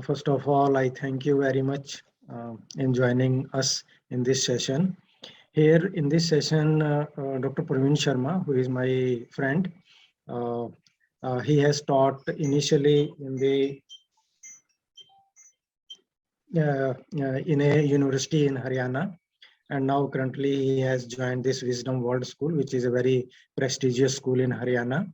First of all, I thank you very much in joining us in this session. Here in this session, Dr. Parveen Sharma, who is my friend, he has taught initially in a university in Haryana, and now currently he has joined this Wisdom World School, which is a very prestigious school in Haryana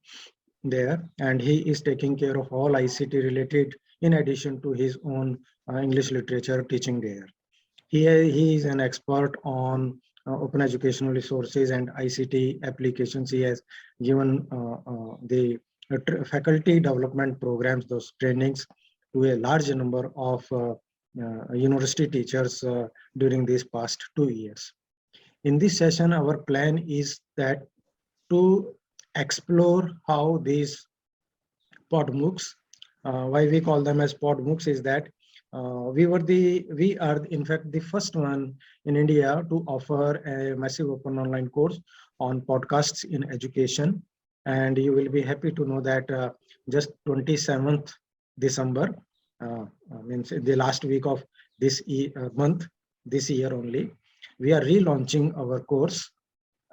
there, and he is taking care of all ICT related in addition to his own English literature teaching there. He is an expert on open educational resources and ICT applications. He has given the faculty development programs, those trainings, to a large number of university teachers during these past 2 years. In this session, our plan is that to explore how these PodMOOCs, why we call them as PodMOOCs, is that we are in fact the first one in India to offer a massive open online course on podcasts in education. And you will be happy to know that just 27th December, means the last week of this month, this year only, we are relaunching our course,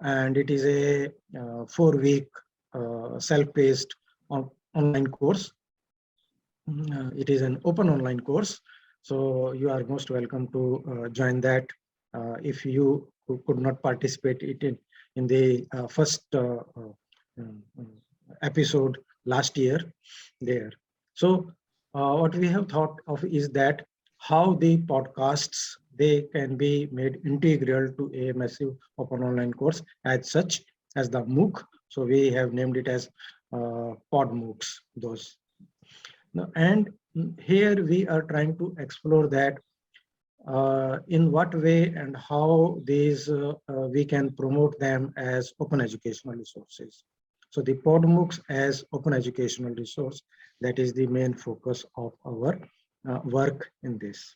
and it is a 4-week self-paced online course. It is an open online course, so you are most welcome to join that if you could not participate in the first episode last year there. So what we have thought of is that how the podcasts, they can be made integral to a massive open online course as such as the MOOC. So we have named it as PodMOOCs, those. And here we are trying to explore that in what way and how these we can promote them as open educational resources. So the PodMOOCs as open educational resource, that is the main focus of our work in this.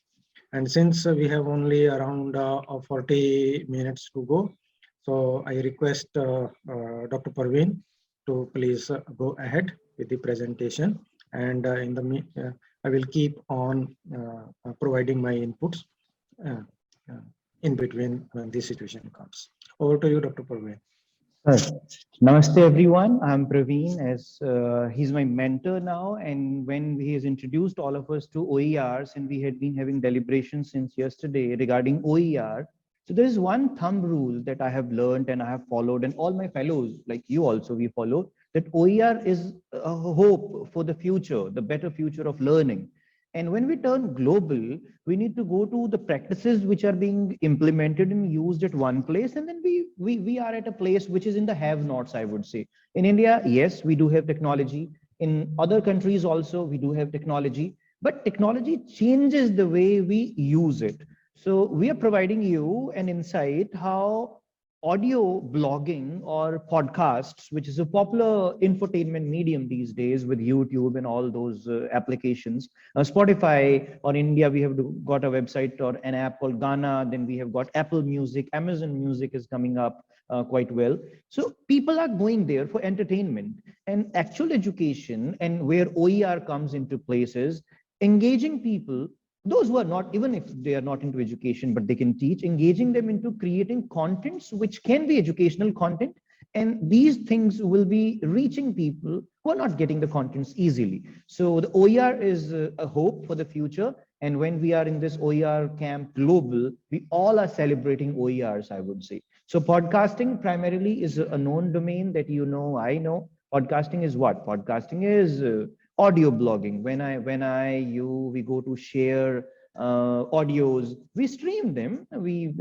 And since we have only around 40 minutes to go, so I request Dr. Parveen to please go ahead with the presentation. And I will keep on providing my inputs in between when this situation comes. Over to you, Dr. Parveen. Namaste everyone, I'm Parveen, as he's my mentor now, and when he has introduced all of us to OERs, and we had been having deliberations since yesterday regarding OER. So there is one thumb rule that I have learned and I have followed, and all my fellows like you also, we follow, that OER is a hope for the future, the better future of learning. And when we turn global, we need to go to the practices which are being implemented and used at one place, and then we are at a place which is in the have-nots, I would say. In India, yes, we do have technology. In other countries also, we do have technology, but technology changes the way we use it. So we are providing you an insight how audio blogging or podcasts, which is a popular infotainment medium these days with YouTube and all those applications. Spotify, or in India, we have got a website or an app called Ghana. Then we have got Apple Music, Amazon Music is coming up quite well. So people are going there for entertainment, and actual education, and where OER comes into places, engaging people, those who are not, even if they are not into education, but they can teach, engaging them into creating contents which can be educational content. And these things will be reaching people who are not getting the contents easily. So the OER is a hope for the future. And when we are in this OER camp global, we all are celebrating OERs, I would say. So podcasting primarily is a known domain that you know, I know. Podcasting is what? Podcasting is audio blogging. We go to share audios, we stream them.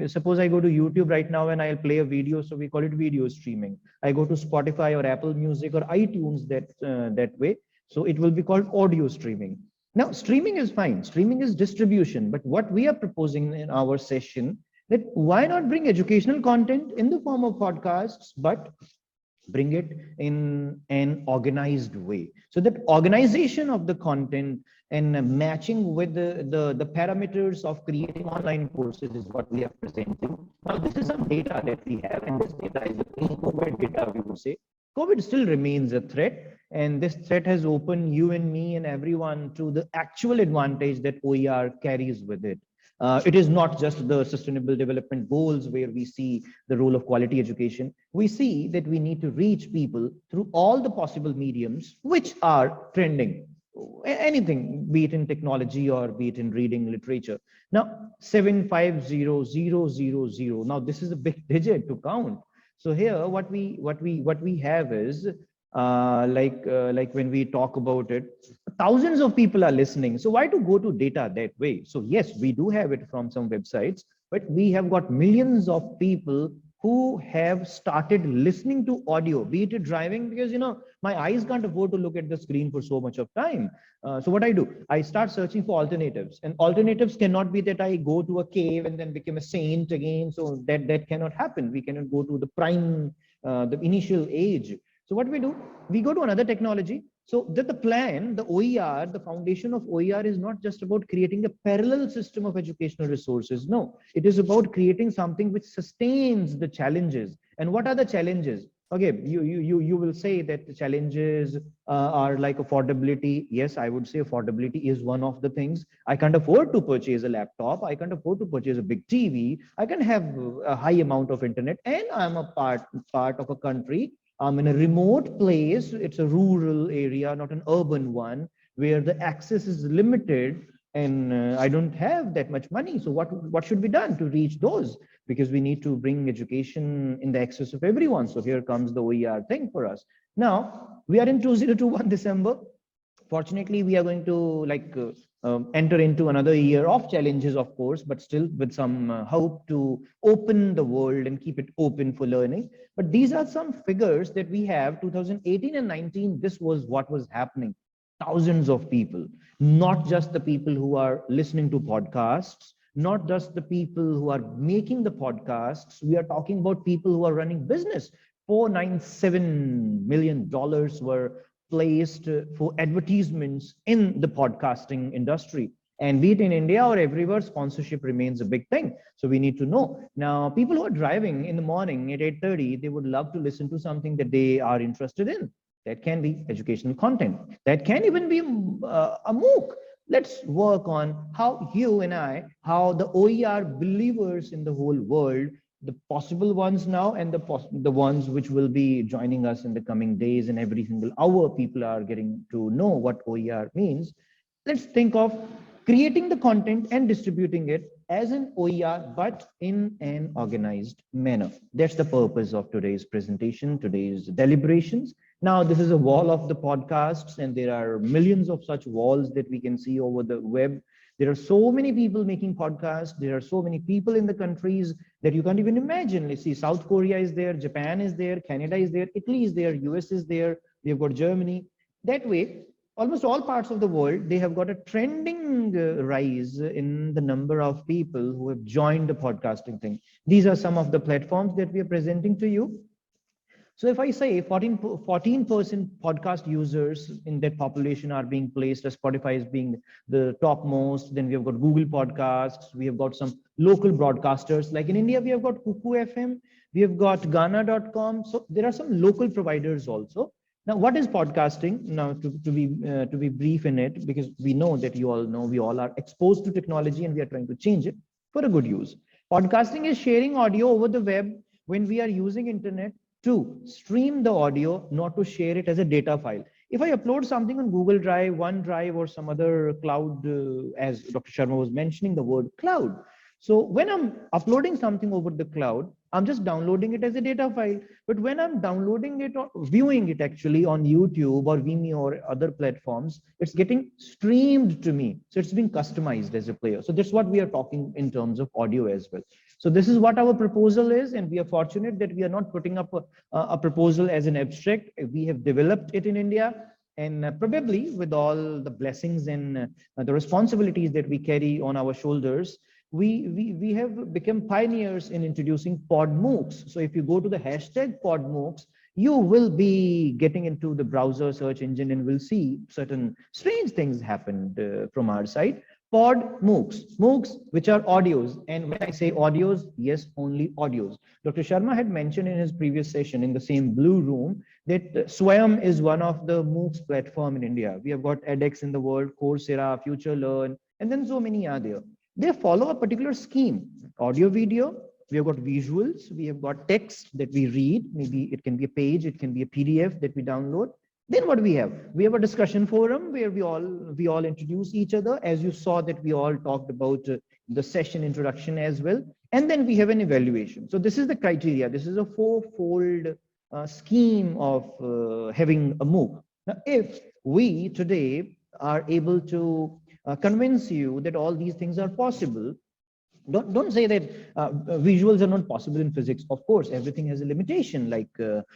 Suppose I go to YouTube right now and I'll play a video, so we call it video streaming. I go to Spotify or Apple Music or iTunes that way, so it will be called audio streaming. Now, streaming is fine. Streaming is distribution, but what we are proposing in our session, that why not bring educational content in the form of podcasts, but bring it in an organized way. So that organization of the content and matching with the parameters of creating online courses is what we are presenting. Now, this is some data that we have, and this data is a pre-COVID data, we would say. COVID still remains a threat, And this threat has opened you and me and everyone to the actual advantage that OER carries with it. It is not just the sustainable development goals where we see the role of quality education. We see that we need to reach people through all the possible mediums which are trending. Anything, be it in technology or be it in reading literature. Now, 750000. Now, this is a big digit to count. So here, what we have is like when we talk about it, thousands of people are listening. So why to go to data that way? So yes, we do have it from some websites, but we have got millions of people who have started listening to audio, be it driving, because my eyes can't afford to look at the screen for so much of time. So what I do, I start searching for alternatives, and alternatives cannot be that I go to a cave and then become a saint again. So that cannot happen. We cannot go to the prime, the initial age. So what we do, we go to another technology. So that the plan, the OER, the foundation of OER is not just about creating a parallel system of educational resources. No, it is about creating something which sustains the challenges. And what are the challenges? Okay, you will say that the challenges are like affordability. Yes, I would say affordability is one of the things. I can't afford to purchase a laptop. I can't afford to purchase a big TV. I can have a high amount of internet, and I'm a part of a country. I'm in a remote place. It's a rural area, not an urban one, where the access is limited, and I don't have that much money. So what should be done to reach those? Because we need to bring education in the access of everyone. So here comes the OER thing for us. Now, we are in 2021 December. Fortunately, we are going to enter into another year of challenges, of course, but still with some hope to open the world and keep it open for learning. But these are some figures that we have. 2018 and 19, this was what was happening. Thousands of people, not just the people who are listening to podcasts, not just the people who are making the podcasts. We are talking about people who are running business. $497 million were placed for advertisements in the podcasting industry. And be it in India or everywhere, sponsorship remains a big thing. So we need to know. Now, people who are driving in the morning at 8:30, they would love to listen to something that they are interested in. That can be educational content. That can even be a MOOC. Let's work on how you and I, how the OER believers in the whole world, the possible ones now and the ones which will be joining us in the coming days, and every single hour people are getting to know what OER means. Let's think of creating the content and distributing it as an OER, but in an organized manner. That's the purpose of today's presentation, today's deliberations. Now, this is a wall of the podcasts, and there are millions of such walls that we can see over the web. There are so many people making podcasts. There are so many people in the countries that you can't even imagine. Let's see, South Korea is there, Japan is there, Canada is there, Italy is there, US is there, we have got Germany. That way, almost all parts of the world, they have got a trending rise in the number of people who have joined the podcasting thing. These are some of the platforms that we are presenting to you. So if I say 14% podcast users in that population are being placed, as Spotify is being the topmost, then we have got Google Podcasts, we have got some local broadcasters. Like in India, we have got Kuku FM, we have got Ghana.com. So there are some local providers also. Now, what is podcasting? Now, to be brief in it, because we know that you all know we all are exposed to technology and we are trying to change it for a good use. Podcasting is sharing audio over the web when we are using internet to stream the audio, not to share it as a data file. If I upload something on Google Drive, OneDrive, or some other cloud, as Dr. Sharma was mentioning the word cloud. So when I'm uploading something over the cloud, I'm just downloading it as a data file. But when I'm downloading it or viewing it actually on YouTube or Vimeo or other platforms, it's getting streamed to me. So it's being customized as a player. So that's what we are talking in terms of audio as well. So this is what our proposal is, and we are fortunate that we are not putting up a proposal as an abstract. We have developed it in India, and probably with all the blessings and the responsibilities that we carry on our shoulders, we have become pioneers in introducing PodMOOCs. So if you go to the hashtag PodMOOCs, you will be getting into the browser search engine and will see certain strange things happened from our side. PodMOOCs, MOOCs, which are audios. And when I say audios, yes, only audios. Dr. Sharma had mentioned in his previous session in the same blue room that Swayam is one of the MOOCs platform in India. We have got edX in the world, Coursera, Future Learn, and then so many are there. They follow a particular scheme, audio, video. We have got visuals. We have got text that we read. Maybe it can be a page, it can be a PDF that we download. Then what we have? We have a discussion forum where we all introduce each other. As you saw that we all talked about the session introduction as well. And then we have an evaluation. So this is the criteria. This is a four-fold scheme of having a MOOC. Now, if we today are able to convince you that all these things are possible, don't say that visuals are not possible in physics. Of course, everything has a limitation, like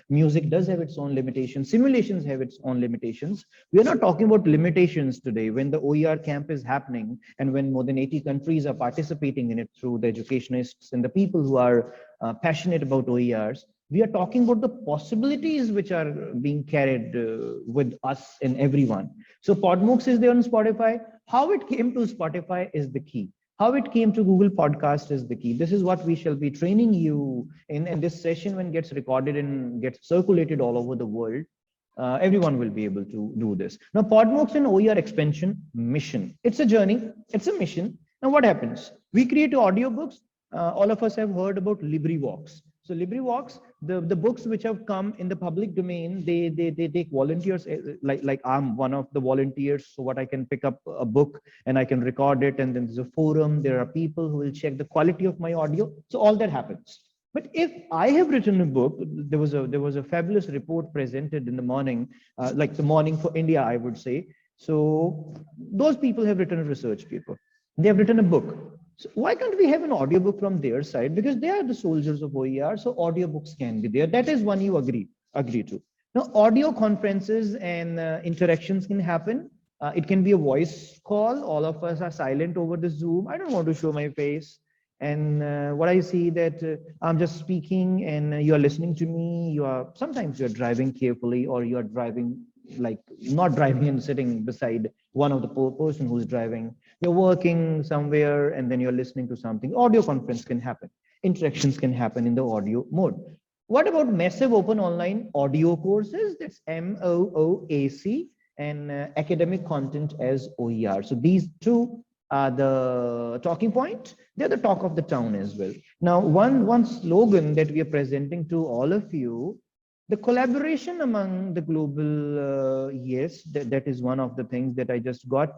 music does have its own limitations, simulations have its own limitations. We are not talking about limitations today. When the OER camp is happening and when more than 80 countries are participating in it through the educationists and the people who are passionate about OERs, we are talking about the possibilities which are being carried with us and everyone. So PodMOOCs is there on Spotify. How it came to Spotify is the key. How it came to Google Podcast is the key. This is what we shall be training you in. And this session, when gets recorded and gets circulated all over the world, everyone will be able to do this. Now, PodMOOCs and OER Expansion mission. It's a journey. It's a mission. Now, what happens? We create audiobooks. All of us have heard about LibriVox. So LibriVox, the books which have come in the public domain, they take volunteers, like I'm one of the volunteers. So what I can pick up a book and I can record it, and then there's a forum. There are people who will check the quality of my audio. So all that happens. But if I have written a book, there was a fabulous report presented in the morning, like the morning for India, I would say. So those people have written a research paper. They have written a book. So why can't we have an audiobook from their side? Because they are the soldiers of OER, so audiobooks can be there. That is one you agree to. Now, audio conferences and interactions can happen. It can be a voice call. All of us are silent over the Zoom. I don't want to show my face. And what I see that I'm just speaking and you are listening to me. Sometimes you're driving carefully, or you're driving like not driving and sitting beside one of the person who's driving. You're working somewhere and then you're listening to something. Audio conference can happen. Interactions can happen in the audio mode. What about massive open online audio courses? That's MOOAC, and academic content as OER. So these two are the talking point. They're the talk of the town as well. Now, one slogan that we are presenting to all of you, the collaboration among the global, yes, that is one of the things that I just got.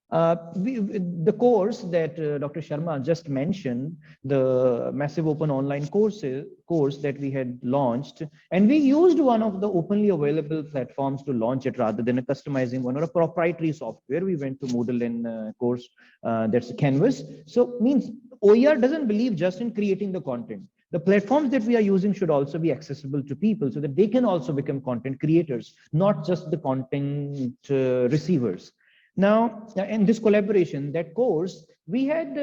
The course that Dr. Sharma just mentioned, the massive open online course that we had launched, and we used one of the openly available platforms to launch it rather than a customizing one or a proprietary software. We went to Moodle and course that's Canvas. So means OER doesn't believe just in creating the content. The platforms that we are using should also be accessible to people so that they can also become content creators, not just the content receivers. Now, in this collaboration, that course, we had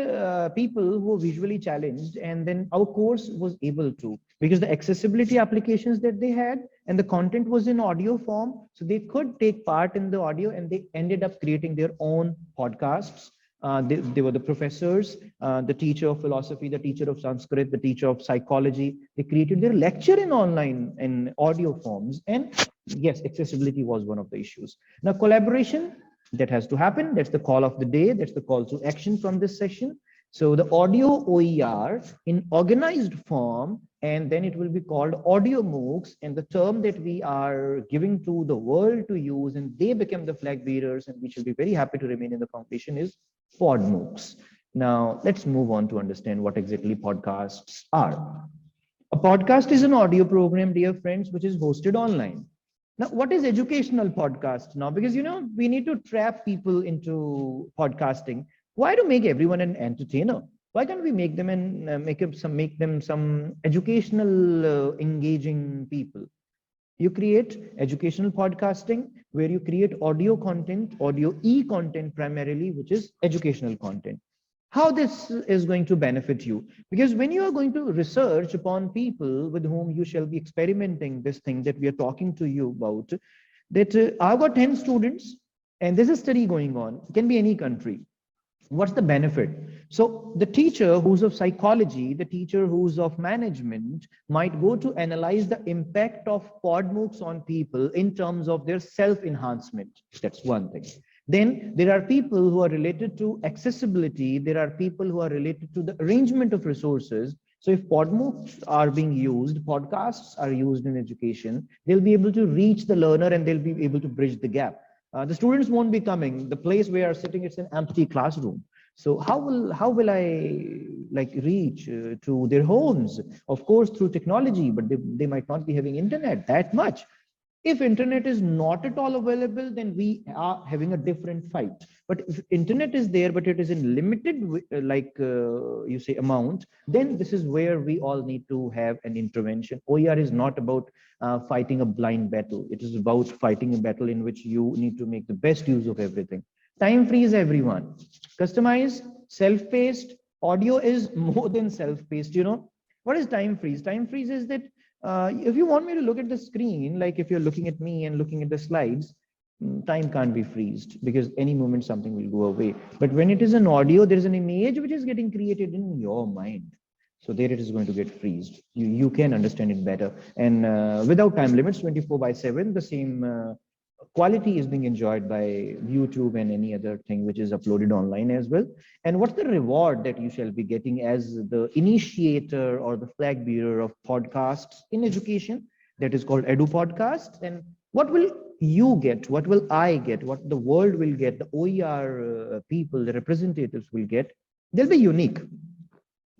people who were visually challenged, and then our course was able to, because the accessibility applications that they had and the content was in audio form, so they could take part in the audio, and they ended up creating their own podcasts. They were the professors, the teacher of philosophy, the teacher of Sanskrit, the teacher of psychology. They created their lecture in online in audio forms. And yes, accessibility was one of the issues. Now, collaboration, that has to happen. That's the call of the day. That's the call to action from this session. So the audio OER in organized form, and then it will be called audio MOOCs, and the term that we are giving to the world to use, and they become the flag bearers, and we should be very happy to remain in the foundation, is PodMOOCs. Now, let's move on to understand what exactly podcasts are. A podcast is an audio program, dear friends, which is hosted online. Now, what is educational podcast now? Because, we need to trap people into podcasting. Why to make everyone an entertainer? Why can't we make them and make them some educational, engaging people? You create educational podcasting where you create audio content, audio e-content primarily, which is educational content. How this is going to benefit you? Because when you are going to research upon people with whom you shall be experimenting this thing that we are talking to you about, that I've got 10 students and there's a study going on, it can be any country. What's the benefit? So the teacher who's of psychology, the teacher who's of management might go to analyze the impact of PodMOOCs on people in terms of their self-enhancement. That's one thing. Then there are people who are related to accessibility. There are people who are related to the arrangement of resources. So if PodMOOCs are being used, podcasts are used in education, they'll be able to reach the learner and they'll be able to bridge the gap. The students won't be coming. The place where are sitting, it's an empty classroom. So how will I like reach to their homes? Of course, through technology, but they might not be having internet that much. If internet is not at all available, then we are having a different fight. But if internet is there, but it is in limited, you say, amount, then this is where we all need to have an intervention. OER is not about fighting a blind battle. It is about fighting a battle in which you need to make the best use of everything. Time freeze, everyone. Customize, self-paced. Audio is more than self-paced. You know what is time freeze? Time freeze is that if you want me to look at the screen, like if you're looking at me and looking at the slides, time can't be freezed because any moment something will go away. But when it is an audio, there is an image which is getting created in your mind. So there it is going to get freezed. You can understand it better. And without time limits, 24/7, the same quality is being enjoyed by YouTube and any other thing which is uploaded online as well. And what's the reward that you shall be getting as the initiator or the flag bearer of podcasts in education? That is called Edu Podcasts. And what will you get? What will I get? What the world will get? The OER people, the representatives will get. They'll be unique.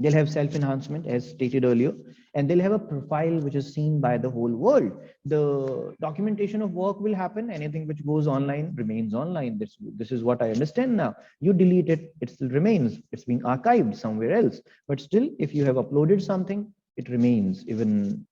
They'll have self-enhancement, as stated earlier, and they'll have a profile which is seen by the whole world. The documentation of work will happen. Anything which goes online remains online. This is what I understand now. You delete it, it still remains. It's being archived somewhere else. But still, if you have uploaded something, it remains, even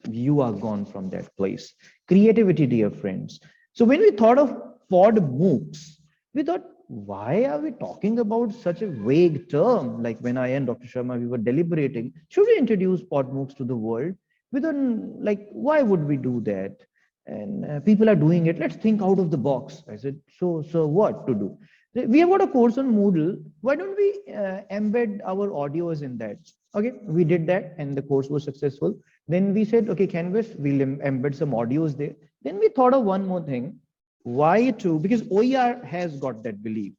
you are gone from that place. Creativity, dear friends. So when we thought of PodMOOCs, we thought, why are we talking about such a vague term? Like when I and Dr. Sharma, we were deliberating, should we introduce PodMOOCs to the world? We don't, like, why would we do that? And people are doing it. Let's think out of the box. I said, so what to do? We have got a course on Moodle. Why don't we embed our audios in that? Okay, we did that and the course was successful. Then we said, okay, Canvas, we'll embed some audios there. Then we thought of one more thing. Why to? Because OER has got that belief.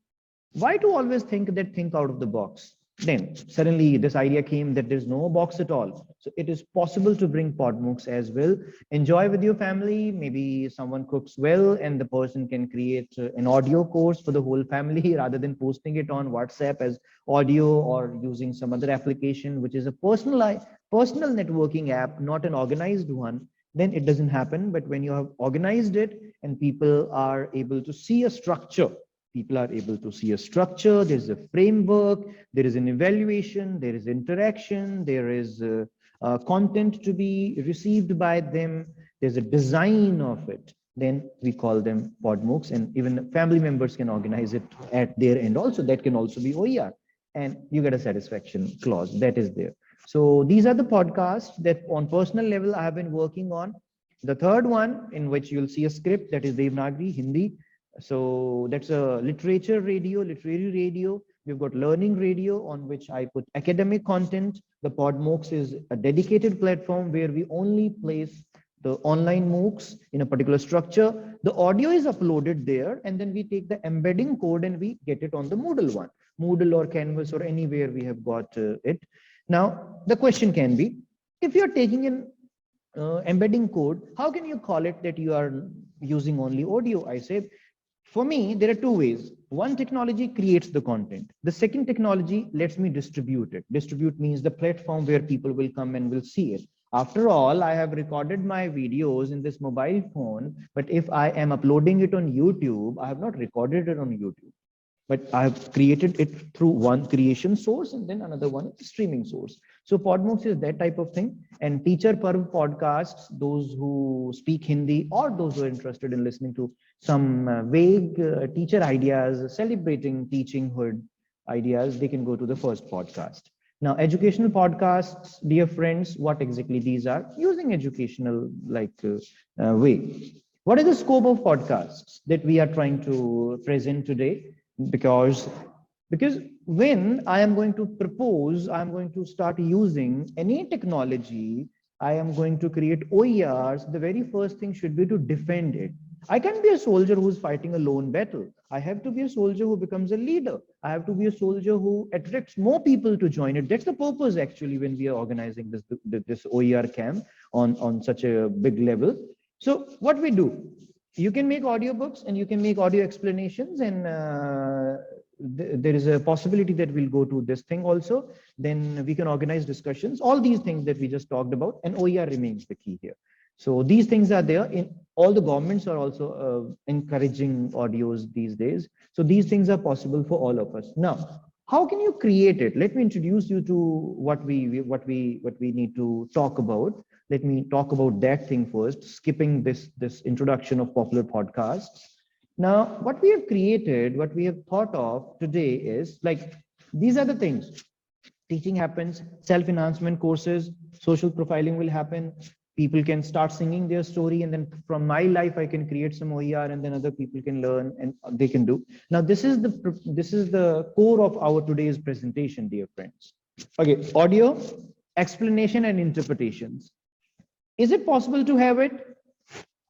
Why to always think out of the box? Then suddenly this idea came that there's no box at all. So it is possible to bring PodMOOCs as well. Enjoy with your family. Maybe someone cooks well and the person can create an audio course for the whole family rather than posting it on WhatsApp as audio or using some other application, which is a personal networking app, not an organized one. Then it doesn't happen. But when you have organized it and people are able to see a structure, there's a framework, there is an evaluation, there is interaction, there is content to be received by them, there's a design of it, then we call them PodMOOCs, and even family members can organize it at their end also. That can also be OER, and you get a satisfaction clause that is there. So these are the podcasts that on personal level I have been working on. The third one, in which you'll see a script, that is Devanagari, Hindi. So that's a literary radio. We've got learning radio, on which I put academic content. The PodMOOCs is a dedicated platform where we only place the online MOOCs in a particular structure. The audio is uploaded there, and then we take the embedding code and we get it on the Moodle one, Moodle or Canvas or anywhere we have got it. Now, the question can be, if you're taking an embedding code, how can you call it that you are using only audio? I say, for me, there are two ways. One technology creates the content. The second technology lets me distribute it. Distribute means the platform where people will come and will see it. After all, I have recorded my videos in this mobile phone, but if I am uploading it on YouTube, I have not recorded it on YouTube. But I have created it through one creation source and then another one is streaming source. So PodMOOCs is that type of thing. And Teacher Parv podcasts, those who speak Hindi or those who are interested in listening to some vague teacher ideas, celebrating teachinghood ideas, they can go to the first podcast. Now, educational podcasts, dear friends, what exactly these are? Using educational way. What is the scope of podcasts that we are trying to present today? Because Because when I am going to propose, I'm going to start using any technology, I am going to create OERs, the very first thing should be to defend it. I can't be a soldier who's fighting a lone battle. I have to be a soldier who becomes a leader. I have to be a soldier who attracts more people to join it. That's the purpose actually when we are organizing this OER camp on such a big level. So what we do, you can make audiobooks and you can make audio explanations, and there is a possibility that we'll go to this thing also. Then we can organize discussions, all these things that we just talked about, and OER remains the key here. So these things are there. In all the governments are also encouraging audios these days. So these things are possible for all of us. Now, how can you create it? Let me introduce you to what we need to talk about. Let me talk about that thing first, skipping this introduction of popular podcasts. Now, what we have created, what we have thought of today is like, these are the things. Teaching happens, self-enhancement courses, social profiling will happen. People can start singing their story, and then from my life, I can create some OER, and then other people can learn and they can do. Now, this is the core of our today's presentation, dear friends. Okay, audio, explanation and interpretations. Is it possible to have it?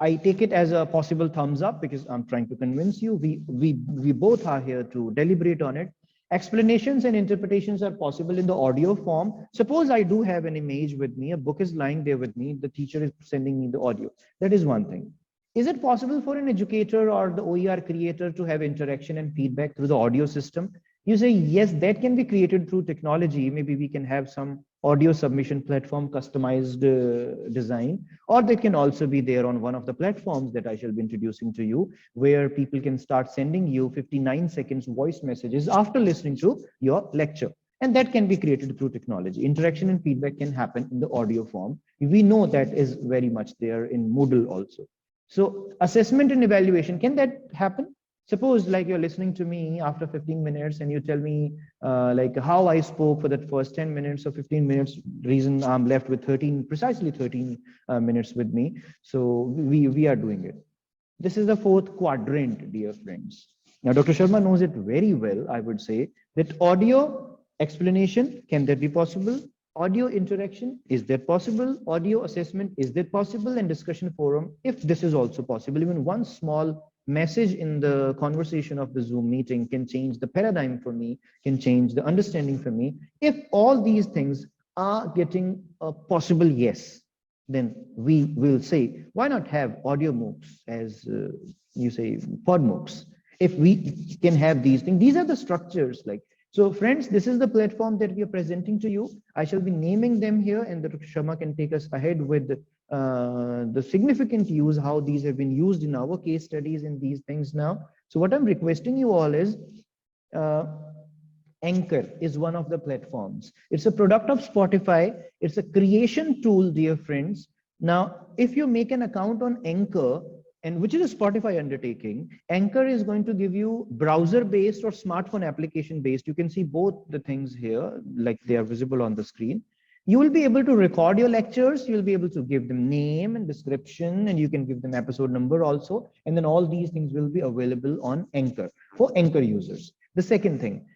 I take it as a possible thumbs up because I'm trying to convince you. We both are here to deliberate on it. Explanations and interpretations are possible in the audio form. Suppose I do have an image with me, a book is lying there with me, the teacher is sending me the audio. That is one thing. Is it possible for an educator or the OER creator to have interaction and feedback through the audio system? You say, yes, that can be created through technology. Maybe we can have some audio submission platform, customized design, or they can also be there on one of the platforms that I shall be introducing to you, where people can start sending you 59 seconds voice messages after listening to your lecture. And that can be created through technology. Interaction and feedback can happen in the audio form. We know that is very much there in Moodle also. So assessment and evaluation, can that happen? Suppose like you're listening to me after 15 minutes and you tell me like how I spoke for that first 10 minutes or 15 minutes, reason I'm left with precisely 13 minutes with me. So we are doing it. This is the fourth quadrant, dear friends. Now, Dr. Sharma knows it very well, I would say, that audio explanation, can that be possible? Audio interaction, is that possible? Audio assessment, is that possible? And discussion forum, if this is also possible. Even one small message in the conversation of the Zoom meeting can change the paradigm for me, can change the understanding for me. If all these things are getting a possible yes, then we will say, why not have audio MOOCs, as you say, PodMOOCs? If we can have these things, these are the structures. Like, so friends, this is the platform that we are presenting to you. I shall be naming them here, and Dr. Sharma can take us ahead with the significant use, how these have been used in our case studies in these things now. So what I'm requesting you all is, Anchor is one of the platforms. It's a product of Spotify. It's a creation tool, dear friends. Now, if you make an account on Anchor, and which is a Spotify undertaking, Anchor is going to give you browser-based or smartphone application-based. You can see both the things here, like they are visible on the screen. You will be able to record your lectures. You'll be able to give them name and description, and you can give them episode number also. And then all these things will be available on Anchor for Anchor users. The second thing,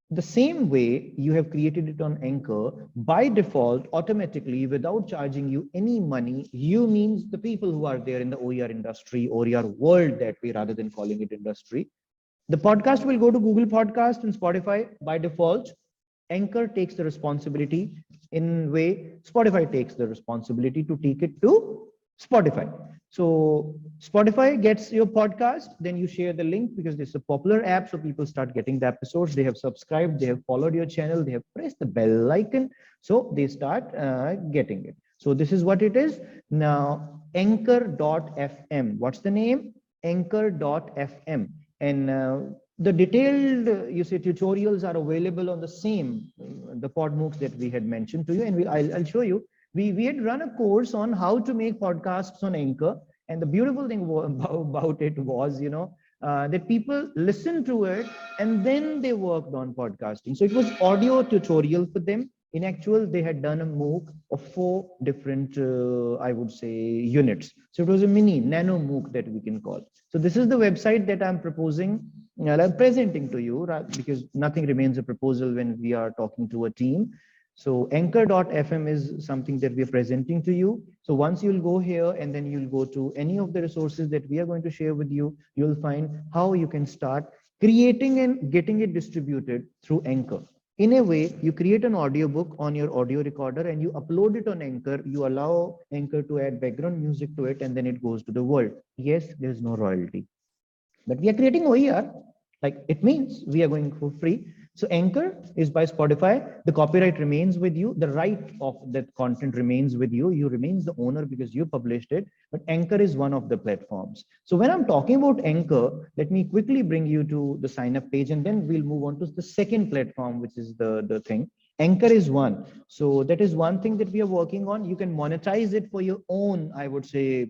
the same way you have created it on Anchor, by default, automatically, without charging you any money, you means the people who are there in the OER industry, OER world that way, rather than calling it industry. The podcast will go to Google Podcast and Spotify by default. Anchor takes the responsibility in way Spotify takes the responsibility to take it to Spotify. So Spotify gets your podcast, then you share the link because it's a popular app. So people start getting the episodes. They have subscribed, they have followed your channel, they have pressed the bell icon. So they start getting it. So this is what it is. Now, anchor.fm. What's the name? Anchor.fm. And the detailed, you say, tutorials are available on the same, the PodMOOCs that we had mentioned to you. And I'll show you. We had run a course on how to make podcasts on Anchor. And the beautiful thing about it was, that people listened to it and then they worked on podcasting. So it was audio tutorial for them. In actual, they had done a MOOC of 4 different, I would say, units. So it was a mini nano MOOC that we can call. So this is the website that I'm proposing. I'm presenting to you, because nothing remains a proposal when we are talking to a team. So anchor.fm is something that we are presenting to you. So once you'll go here and then you'll go to any of the resources that we are going to share with you, you'll find how you can start creating and getting it distributed through Anchor. In a way, you create an audiobook on your audio recorder and you upload it on Anchor. You allow Anchor to add background music to it, and then it goes to the world. Yes, there's no royalty, but we are creating OER. Like, it means we are going for free. So Anchor is by Spotify. The copyright remains with you. The right of that content remains with you. You remains the owner because you published it. But Anchor is one of the platforms. So when I'm talking about Anchor, let me quickly bring you to the sign up page, and then we'll move on to the second platform, which is the thing. Anchor is one. So that is one thing that we are working on. You can monetize it for your own, I would say,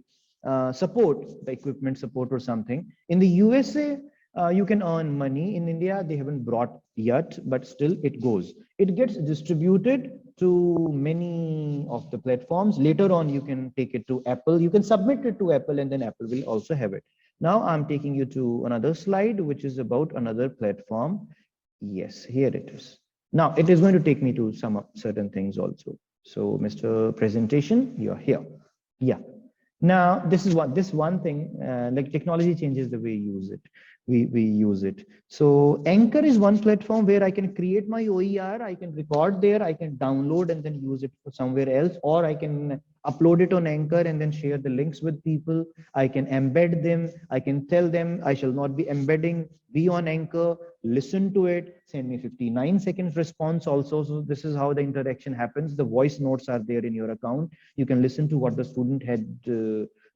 support, the equipment support or something. In the USA, you can earn money. In India, they haven't brought yet, but still it goes. It gets distributed to many of the platforms. Later on, you can take it to Apple. You can submit it to Apple, and then Apple will also have it. Now I'm taking you to another slide, which is about another platform. Yes, here it is. Now it is going to take me to some certain things also. So Mr. Presentation, you're here. Yeah. Now, this one thing, like technology changes the way you use it. We use it. So Anchor is one platform where I can create my OER, I can record there, I can download and then use it for somewhere else, or I can upload it on Anchor and then share the links with people. I can embed them. I can tell them I shall not be embedding, be on Anchor, listen to it, send me 59 seconds response also. So this is how the interaction happens. The voice notes are there in your account. You can listen to what the student had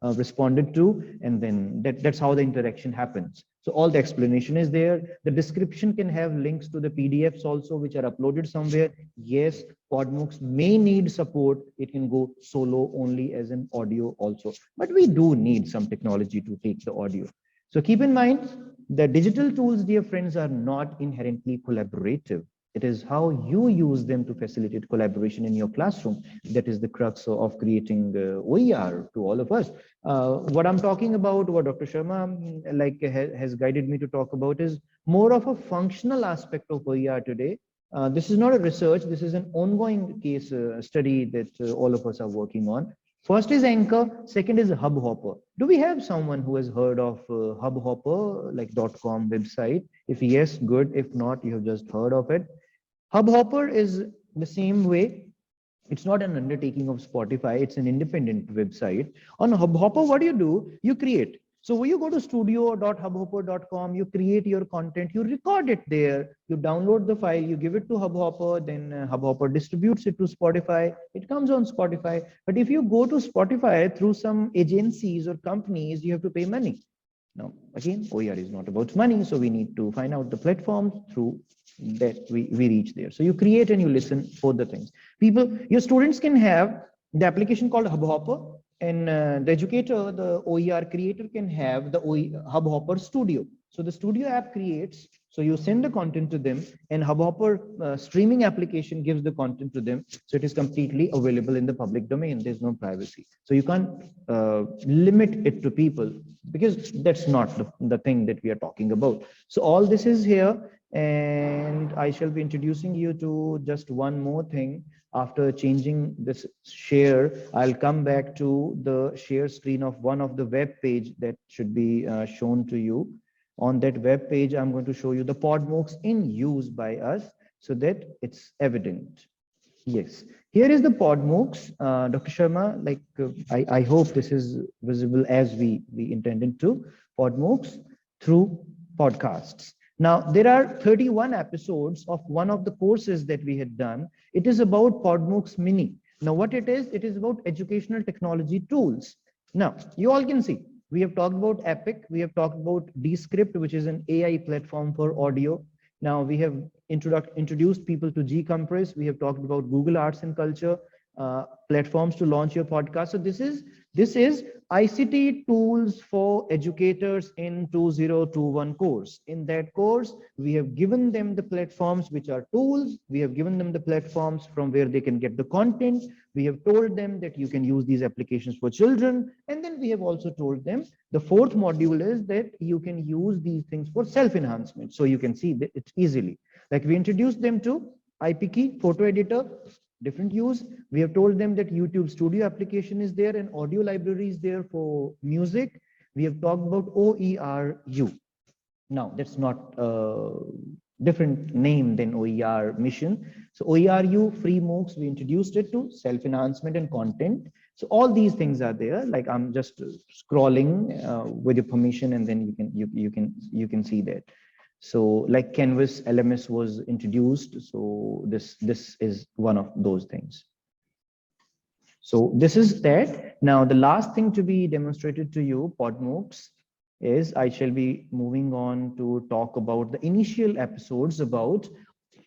responded to, and then that's how the interaction happens. So all the explanation is there. The description can have links to the PDFs also, which are uploaded somewhere. Yes, PodMOOCs may need support. It can go solo only as an audio also, but we do need some technology to take the audio. So keep in mind, the digital tools, dear friends, are not inherently collaborative. It is how you use them to facilitate collaboration in your classroom. That is the crux of creating OER to all of us. What I'm talking about, what Dr. Sharma has guided me to talk about, is more of a functional aspect of OER today. This is not a research. This is an ongoing case study that all of us are working on. First is Anchor. Second is Hubhopper. Do we have someone who has heard of Hubhopper, like .com website? If yes, good. If not, you have just heard of it. Hubhopper is the same way. It's not an undertaking of Spotify. It's an independent website. On Hubhopper, what do? You create. So when you go to studio.hubhopper.com, you create your content, you record it there, you download the file, you give it to Hubhopper, then Hubhopper distributes it to Spotify. It comes on Spotify. But if you go to Spotify through some agencies or companies, you have to pay money. Now, again, OER is not about money, so we need to find out the platforms through that we reach there. So you create and you listen for the things. Your students can have the application called Hubhopper, and the educator, the OER creator, can have the Hubhopper Studio. So the Studio app creates, so you send the content to them, and Hubhopper streaming application gives the content to them. So it is completely available in the public domain. There's no privacy. So you can't limit it to people, because that's not the thing that we are talking about. So all this is here, and I shall be introducing you to just one more thing. After changing this share, I'll come back to the share screen of one of the web page that should be shown to you. On that web page, I'm going to show you the PodMOOCs in use by us so that it's evident. Yes, here is the PodMOOCs. Dr. Sharma, I hope this is visible as we intended to. PodMOOCs through podcasts. Now, there are 31 episodes of one of the courses that we had done. It is about PodMOOCs Mini. Now, what it is about educational technology tools. Now, you all can see, we have talked about Epic. We have talked about Descript, which is an AI platform for audio. Now, we have introduced people to Gcompress. We have talked about Google Arts and Culture platforms to launch your podcast. So this is This is ICT tools for educators in 2021 course. In that course, we have given them the platforms which are tools. We have given them the platforms from where they can get the content. We have told them that you can use these applications for children. And then we have also told them the fourth module is that you can use these things for self-enhancement. So you can see that it's easily. Like we introduced them to IPKey, photo editor, different use. We have told them that YouTube Studio application is there and audio library is there for music. We have talked about OERU. Now, that's not a different name than OER mission. So OERU, free MOOCs, we introduced it to self-enhancement and content. So all these things are there. Like I'm just scrolling with your permission, and then you can see that. So like Canvas LMS was introduced. So this is one of those things. So this is that. Now the last thing to be demonstrated to you, PodMOOCs, is I shall be moving on to talk about the initial episodes about,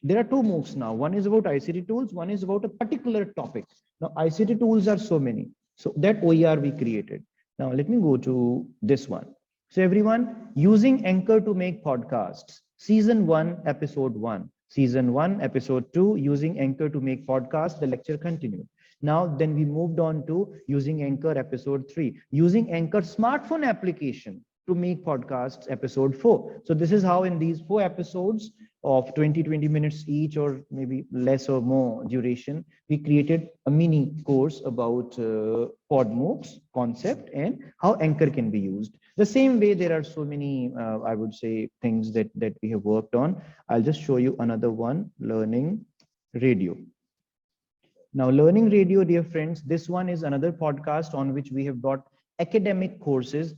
there are two MOOCs now. One is about ICT tools, one is about a particular topic. Now ICT tools are so many. So that OER we created. Now let me go to this one. So everyone, using Anchor to make podcasts, season 1, episode 1, season 1, episode 2, using Anchor to make podcasts, the lecture continued. Now, then we moved on to using Anchor, episode 3, using Anchor smartphone application to make podcasts, episode 4. So this is how in these 4 episodes of 20 minutes each, or maybe less or more duration, we created a mini course about PodMOOCs concept and how Anchor can be used. The same way, there are so many, I would say, things that we have worked on. I'll just show you another one, learning radio. Now, learning radio, dear friends, this one is another podcast on which we have brought academic courses.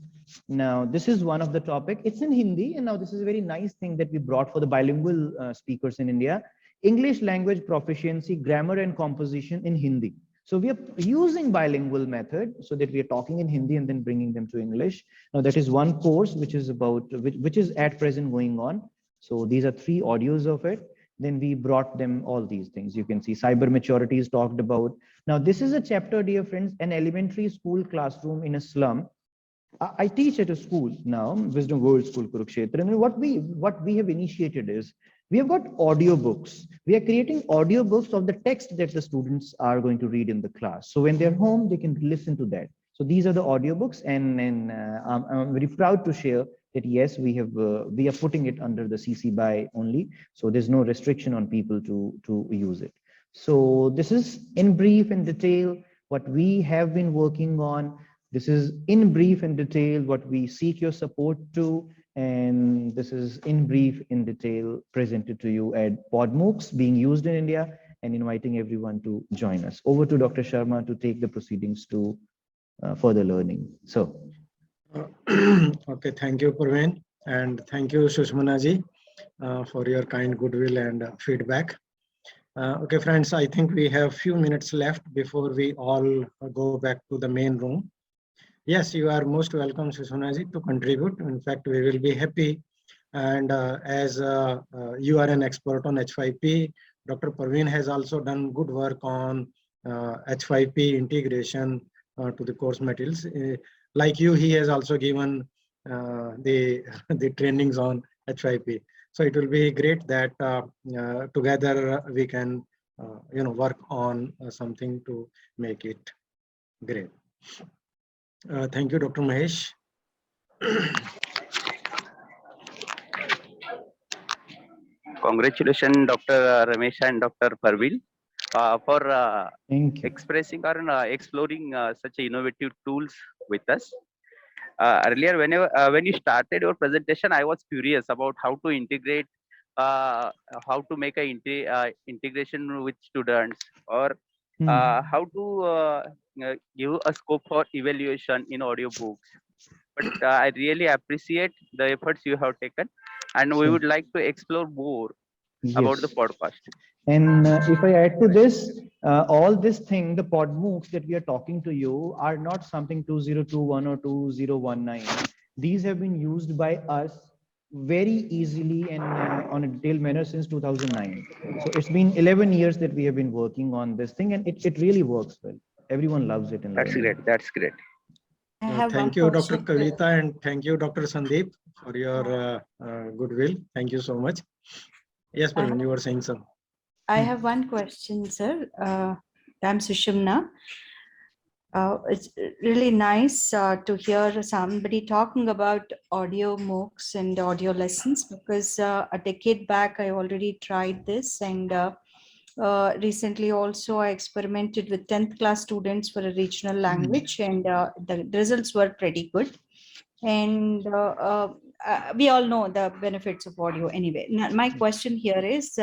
Now, this is one of the topic. It's in Hindi, and now this is a very nice thing that we brought for the bilingual speakers in India. English language proficiency, grammar and composition in Hindi. So we are using bilingual method so that we are talking in Hindi and then bringing them to English. Now that is one course which is about, which is at present going on. So these are 3 audios of it. Then we brought them all these things. You can see cyber maturity is talked about. Now this is a chapter, dear friends, an elementary school classroom in a slum. I teach at a school now, Wisdom World School, Kurukshetra. And what we have initiated is, we have got audiobooks. We are creating audiobooks of the text that the students are going to read in the class. So when they're home, they can listen to that. So these are the audiobooks, and I'm very proud to share that yes, we are putting it under the CC BY only. So there's no restriction on people to use it. So this is in brief and detail what we have been working on. This is in brief and detail what we seek your support to, and this is in brief in detail presented to you at PodMOOCs being used in India, and inviting everyone to join us. Over to Dr. Sharma to take the proceedings to further learning. So. Okay, thank you, Parveen, and thank you, Sushmana ji, for your kind goodwill and feedback. Okay, friends, I think we have few minutes left before we all go back to the main room. Yes, you are most welcome, Sushmana, to contribute. In fact, we will be happy. And as you are an expert on H5P, Dr. Parveen has also done good work on H5P integration to the course materials. Like you, he has also given the trainings on H5P. So it will be great that together we can, work on something to make it great. Thank you, Dr. Mahesh. Congratulations, Dr. Ramesh and Dr. Parveen, for expressing or exploring such innovative tools with us. Earlier, when you started your presentation, I was curious about how to integrate, how to make a integration with students, or how to give a scope for evaluation in audiobooks. But I really appreciate the efforts you have taken, and we would like to explore more about the podcast. And if I add to this, all this thing, the PodMOOCs that we are talking to you are not something 2021 or 2019. These have been used by us very easily and on a detailed manner since 2009. So it's been 11 years that we have been working on this thing, and it really works well. Everyone loves it. And that's great. That's great. Thank you, Dr. Kavita, and thank you, Dr. Sandeep, for your goodwill. Thank you so much. Yes, Parveen, you were saying something. I have one question, sir. I'm Sushumna. It's really nice to hear somebody talking about audio MOOCs and audio lessons, because a decade back I already tried this, and recently also I experimented with 10th class students for a regional language, and the results were pretty good. And we all know the benefits of audio anyway. Now, my question here is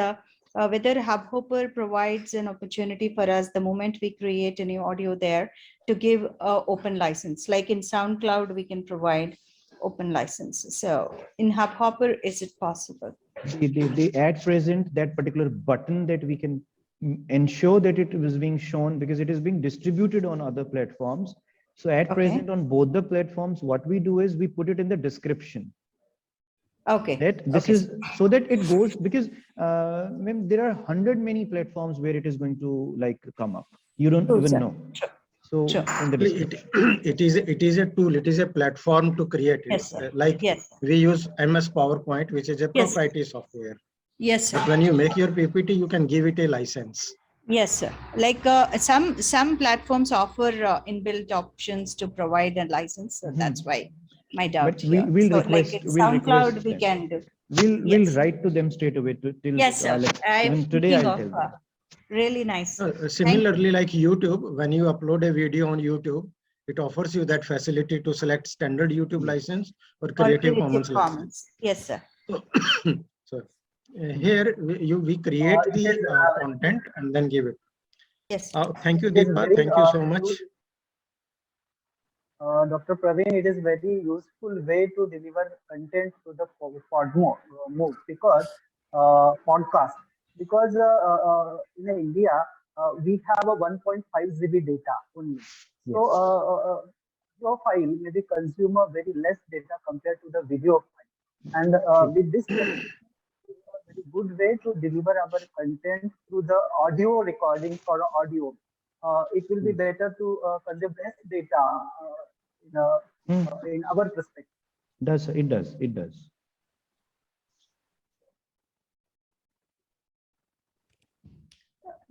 whether Hubhopper provides an opportunity for us the moment we create a new audio there to give open license. Like in SoundCloud, we can provide open license. So in Hubhopper, is it possible? The at present, that particular button that we can ensure that it was being shown, because it is being distributed on other platforms. So at present on both the platforms, what we do is we put it in the description. Okay. That this is so that it goes, because there are 100 many platforms where it is going to like come up. You don't even know. So in the it is a tool. It is a platform to create it. Yes, sir. Like we use MS PowerPoint, which is a proprietary software. Yes, sir. But when you make your PPT, you can give it a license. Yes, sir. Like some platforms offer inbuilt options to provide a license. So that's why my doubt. But we'll request. Like SoundCloud, we can do. We'll write to them straight away. Yes, sir. Even today, I'll tell them. Really nice. Similarly, like YouTube, when you upload a video on YouTube, it offers you that facility to select standard YouTube license or Creative Commons license. Yes, sir. So here we create the content and then give it. Yes. Thank you, Deepa. Thank you so much. Dr. Parveen, it is very useful way to deliver content to the PodMOOC because podcast. Because in India, we have a 1.5 GB data only. So your file maybe consume a very less data compared to the video file. And with this, very good way to deliver our content through the audio recordings or audio. It will be better to consume less data in our perspective. It does.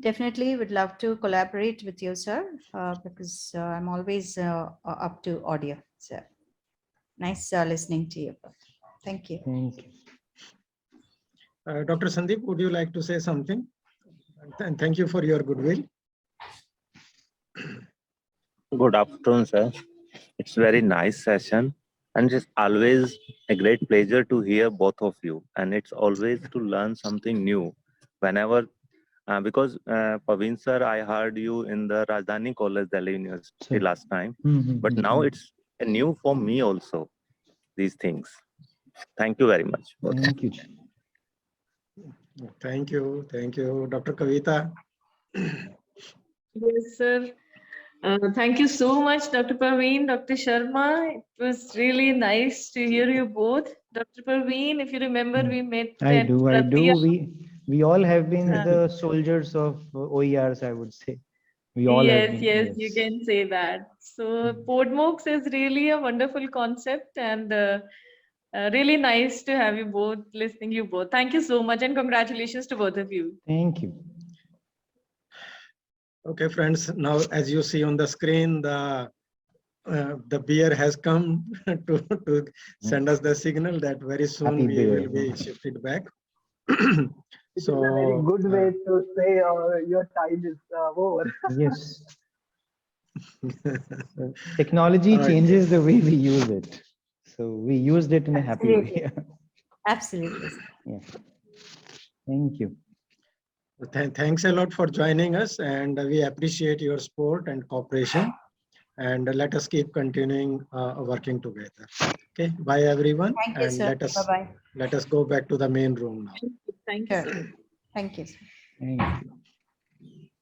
Definitely would love to collaborate with you, sir, because I'm always up to audio. So nice listening to you. Thank you. Thank you. Dr. Sandeep, would you like to say something? And thank you for your goodwill. Good afternoon, sir. It's very nice session, and it's always a great pleasure to hear both of you. And it's always to learn something new whenever. Because Parveen sir, I heard you in the Rajdhani College, Delhi University last time, but now it's new for me also, these things. Thank you very much. Thank you. Thank you, Dr. Kavita. Yes, sir. Thank you so much, Dr. Parveen, Dr. Sharma. It was really nice to hear you both. Dr. Parveen, if you remember, we met. I do. We all have been the soldiers of OERs, I would say. We all have been, yes, you can say that. So PodMOOCs is really a wonderful concept, and really nice to have you both, listening you both. Thank you so much, and congratulations to both of you. Thank you. Okay, friends, now as you see on the screen, the beer has come to send us the signal that very soon we will be shifted back. It's a very good way to say your time is over. Yes. Technology changes the way we use it. So we used it in a happy way. Absolutely. Yeah. Thank you. Thanks a lot for joining us, and we appreciate your support and cooperation. And let us keep continuing working together. Okay, bye everyone. Thank you, sir. Let us go back to the main room now. Thank you. Thank you. Thank you.